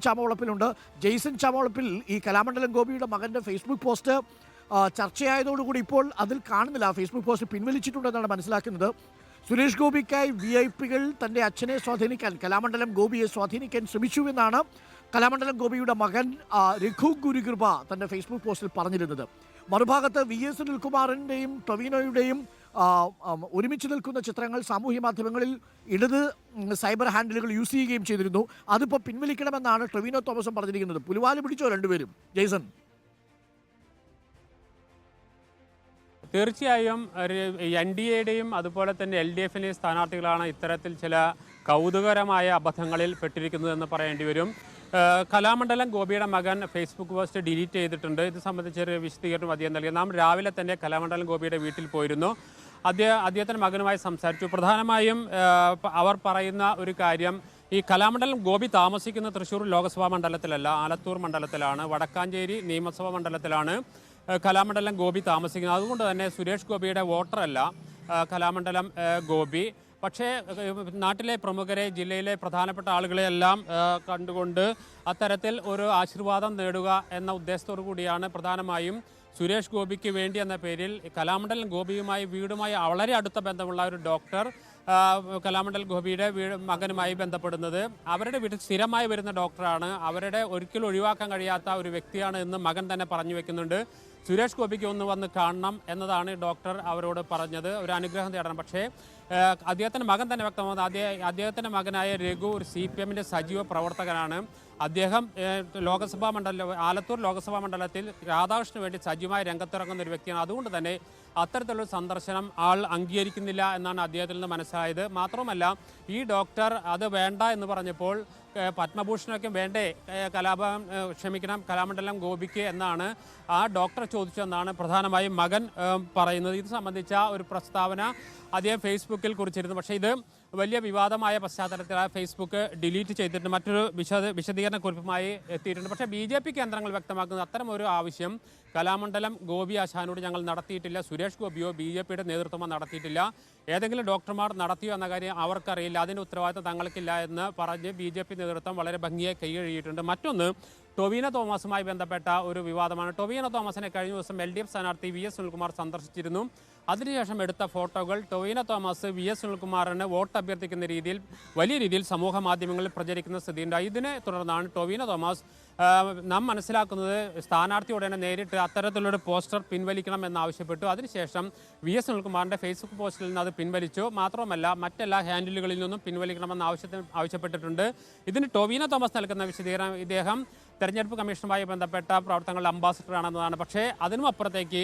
ചാമവളപ്പിലുണ്ട്. Jason ചാമവളപ്പിൽ ഈ കലാമണ്ഡലം ഗോപിയുടെ മകൻ്റെ ഫേസ്ബുക്ക് പോസ്റ്റ് ചർച്ചയായതോടുകൂടി ഇപ്പോൾ അതിൽ കാണുന്നില്ല. ഫേസ്ബുക്ക് പോസ്റ്റ് പിൻവലിച്ചിട്ടുണ്ടെന്നാണ് മനസ്സിലാക്കുന്നത്. സുരേഷ് ഗോപിക്കായി VIP-കൾ തൻ്റെ അച്ഛനെ സ്വാധീനിക്കാൻ, കലാമണ്ഡലം ഗോപിയെ സ്വാധീനിക്കാൻ ശ്രമിച്ചുവെന്നാണ് കലാമണ്ഡലം ഗോപിയുടെ മകൻ രഘു ഗുരുകൃപ തൻ്റെ ഫേസ്ബുക്ക് പോസ്റ്റിൽ പറഞ്ഞിരുന്നത്. മറുഭാഗത്ത് VS സുനിൽകുമാറിൻ്റെയും ടൊവിനോയുടെയും ഒരുമിച്ച് നിൽക്കുന്ന ചിത്രങ്ങൾ സാമൂഹ്യ മാധ്യമങ്ങളിൽ ഇടത് സൈബർ ഹാൻഡിലുകൾ യൂസ് ചെയ്യുകയും ചെയ്തിരുന്നു. അതിപ്പോൾ പിൻവലിക്കണമെന്നാണ് ടൊവിനോ തോമസും പറഞ്ഞിരിക്കുന്നത്. പുലിവാല് പിടിച്ചോ രണ്ടുപേരും? ജെയ്സൺ, തീർച്ചയായും NDAയുടെയും അതുപോലെ തന്നെ LDFിൻ്റെയും സ്ഥാനാർത്ഥികളാണ് ഇത്തരത്തിൽ ചില കൗതുകകരമായ അബദ്ധങ്ങളിൽ പെട്ടിരിക്കുന്നതെന്ന് പറയേണ്ടി വരും. കലാമണ്ഡലം ഗോപിയുടെ മകൻ ഫേസ്ബുക്ക് പോസ്റ്റ് ഡിലീറ്റ് ചെയ്തിട്ടുണ്ട്. ഇത് സംബന്ധിച്ചൊരു വിശദീകരണം അദ്ദേഹം നൽകി. നാം രാവിലെ തന്നെ കലാമണ്ഡലം ഗോപിയുടെ വീട്ടിൽ പോയിരുന്നു. അദ്ദേഹത്തിൻ്റെ മകനുമായി സംസാരിച്ചു. പ്രധാനമായും അവർ പറയുന്ന ഒരു കാര്യം, ഈ കലാമണ്ഡലം ഗോപി താമസിക്കുന്ന തൃശ്ശൂർ ലോക്സഭാ മണ്ഡലത്തിലല്ല, ആലത്തൂർ മണ്ഡലത്തിലാണ്, വടക്കാഞ്ചേരി നിയമസഭാ മണ്ഡലത്തിലാണ് കലാമണ്ഡലം ഗോപി താമസിക്കുന്നത്. അതുകൊണ്ട് തന്നെ സുരേഷ് ഗോപിയുടെ വോട്ടറല്ല കലാമണ്ഡലം ഗോപി. പക്ഷേ നാട്ടിലെ പ്രമുഖരെ, ജില്ലയിലെ പ്രധാനപ്പെട്ട ആളുകളെയെല്ലാം കണ്ടുകൊണ്ട് അത്തരത്തിൽ ഒരു ആശീർവാദം നേടുക എന്ന ഉദ്ദേശത്തോടു കൂടിയാണ് പ്രധാനമായും സുരേഷ് ഗോപിക്ക് വേണ്ടി എന്ന പേരിൽ കലാമണ്ഡലം ഗോപിയുമായി വീടുമായി വളരെ അടുത്ത ബന്ധമുള്ള ഒരു ഡോക്ടർ കലാമണ്ഡലം ഗോപിയുടെ മകനുമായി ബന്ധപ്പെടുന്നത്. അവരുടെ വീട്ടിൽ സ്ഥിരമായി വരുന്ന ഡോക്ടറാണ്, അവരുടെ ഒരിക്കലും ഒഴിവാക്കാൻ കഴിയാത്ത ഒരു വ്യക്തിയാണ് എന്ന് മകൻ തന്നെ പറഞ്ഞു വെക്കുന്നുണ്ട്. സുരേഷ് ഗോപിക്ക് ഒന്ന് വന്ന് കാണണം എന്നതാണ് ഡോക്ടർ അവരോട് പറഞ്ഞത്, ഒരു അനുഗ്രഹം തേടണം. പക്ഷേ അദ്ദേഹത്തിൻ്റെ മകൻ തന്നെ വ്യക്തമാകുന്നത്, അദ്ദേഹത്തിൻ്റെ മകനായ രഘു ഒരു CPMൻ്റെ സജീവ പ്രവർത്തകനാണ്. അദ്ദേഹം ആലത്തൂർ ലോക്സഭാ മണ്ഡലത്തിൽ രാധാകൃഷ്ണന് വേണ്ടി സജീവമായി രംഗത്തിറങ്ങുന്ന ഒരു വ്യക്തിയാണ്. അതുകൊണ്ട് തന്നെ അത്തരത്തിലുള്ള സന്ദർശനം ആൾ അംഗീകരിക്കുന്നില്ല എന്നാണ് അദ്ദേഹത്തിൽ നിന്ന് മനസ്സിലായത്. മാത്രമല്ല, ഈ ഡോക്ടർ അത് വേണ്ട എന്ന് പറഞ്ഞപ്പോൾ പത്മഭൂഷണൊക്കെ വേണ്ടേ കലാമണ്ഡലം ഗോപിക്ക് എന്നാണ് ആ ഡോക്ടർ ചോദിച്ചതെന്നാണ് പ്രധാനമായും മകൻ പറയുന്നത്. ഇത് സംബന്ധിച്ച ഒരു പ്രസ്താവന അദ്ദേഹം ഫേസ്ബുക്കിൽ കുറിച്ചിരുന്നു. പക്ഷേ ഇത് വലിയ വിവാദമായ പശ്ചാത്തലത്തിൽ ആ ഫേസ്ബുക്ക് ഡിലീറ്റ് ചെയ്തിട്ട് മറ്റൊരു വിശദീകരണ കുറിപ്പുമായി എത്തിയിട്ടുണ്ട്. പക്ഷേ BJP കേന്ദ്രങ്ങൾ വ്യക്തമാക്കുന്നത് അത്തരമൊരു ആവശ്യം കലാമണ്ഡലം ഗോപി ആശാനോട് ഞങ്ങൾ നടത്തിയിട്ടില്ല, സുരേഷ് ഗോപിയോ BJPയുടെ നേതൃത്വമോ നടത്തിയിട്ടില്ല. ഏതെങ്കിലും ഡോക്ടർമാർ നടത്തിയോ എന്ന കാര്യം അവർക്കറിയില്ല, അതിൻ്റെ ഉത്തരവാദിത്തം തങ്ങൾക്കില്ല എന്ന് പറഞ്ഞ് BJP നേതൃത്വം വളരെ ഭംഗിയായി കൈകഴുകിയിട്ടുണ്ട്. മറ്റൊന്ന് ടൊവിനോ തോമസുമായി ബന്ധപ്പെട്ട ഒരു വിവാദമാണ്. ടൊവിനോ തോമസിനെ കഴിഞ്ഞ ദിവസം LDF സ്ഥാനാർത്ഥി VS സുനിൽകുമാർ സന്ദർശിച്ചിരുന്നു. അതിനുശേഷം എടുത്ത ഫോട്ടോകൾ ടൊവിനോ തോമസ് VS സുനിൽകുമാറിന് വോട്ട് അഭ്യർത്ഥിക്കുന്ന രീതിയിൽ വലിയ രീതിയിൽ സമൂഹ മാധ്യമങ്ങളിൽ പ്രചരിക്കുന്ന സ്ഥിതിയുണ്ടായി. ഇതിനെ തുടർന്നാണ് ടൊവിനോ തോമസ് നാം മനസ്സിലാക്കുന്നത് സ്ഥാനാർത്ഥിയോടെ തന്നെ നേരിട്ട് അത്തരത്തിലൊരു പോസ്റ്റർ പിൻവലിക്കണം എന്നാവശ്യപ്പെട്ടു. അതിനുശേഷം VS സുനിൽകുമാറിൻ്റെ ഫേസ്ബുക്ക് പോസ്റ്റിൽ നിന്ന് അത് പിൻവലിച്ചു. മാത്രമല്ല, മറ്റെല്ലാ ഹാൻഡിലുകളിൽ നിന്നും പിൻവലിക്കണമെന്ന് ആവശ്യപ്പെട്ടിട്ടുണ്ട്. ഇതിന് ടൊവിനോ തോമസ് നൽകുന്ന വിശദീകരണം, ഇദ്ദേഹം തെരഞ്ഞെടുപ്പ് കമ്മീഷനുമായി ബന്ധപ്പെട്ട പ്രവർത്തനങ്ങളുടെ അംബാസിഡറാണെന്നതാണ്. പക്ഷേ അതിനും അപ്പുറത്തേക്ക്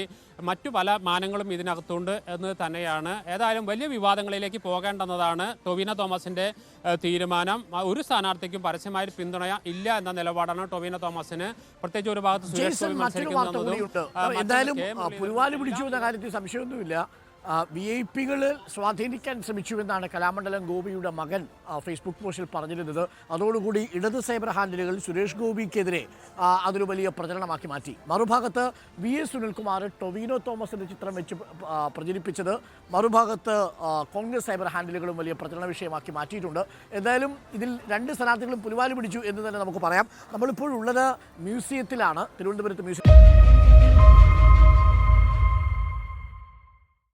മറ്റു പല മാനങ്ങളും ഇതിനകത്തുണ്ട് എന്ന് തന്നെയാണ്. ഏതായാലും വലിയ വിവാദങ്ങളിലേക്ക് പോകേണ്ടെന്നതാണ് ടൊവിനോ തോമസിൻ്റെ തീരുമാനം. ഒരു സ്ഥാനാർത്ഥിക്കും പരസ്യമായ പിന്തുണ ഇല്ല എന്ന നിലപാടാണ് ടൊവിനോ തോമസിന്. പ്രത്യേകിച്ച് ഒരു ഭാഗത്ത് സുരേഷ് ഗോപി മത്സരിക്കുന്നതും VIP-കളെ സ്വാധീനിക്കാൻ ശ്രമിച്ചുവെന്നാണ് കലാമണ്ഡലം ഗോപിയുടെ മകൻ ഫേസ്ബുക്ക് പോസ്റ്റിൽ പറഞ്ഞിരുന്നത്. അതോടുകൂടി ഇടത് സൈബർ ഹാൻഡിലുകൾ സുരേഷ് ഗോപിക്കെതിരെ അതൊരു വലിയ പ്രചരണമാക്കി മാറ്റി. മറുഭാഗത്ത് VS സുനിൽകുമാർ ടൊവിനോ തോമസിൻ്റെ ചിത്രം വെച്ച് പ്രചരിപ്പിച്ചത് മറുഭാഗത്ത് കോൺഗ്രസ് സൈബർ ഹാൻഡിലുകളും വലിയ പ്രചരണ വിഷയമാക്കി മാറ്റിയിട്ടുണ്ട്. എന്തായാലും ഇതിൽ രണ്ട് സ്ഥാനാർത്ഥികളും പുലിവാല് പിടിച്ചു എന്ന് തന്നെ നമുക്ക് പറയാം. നമ്മളിപ്പോഴുള്ളത് മ്യൂസിയത്തിലാണ്, തിരുവനന്തപുരത്ത് മ്യൂസിയം.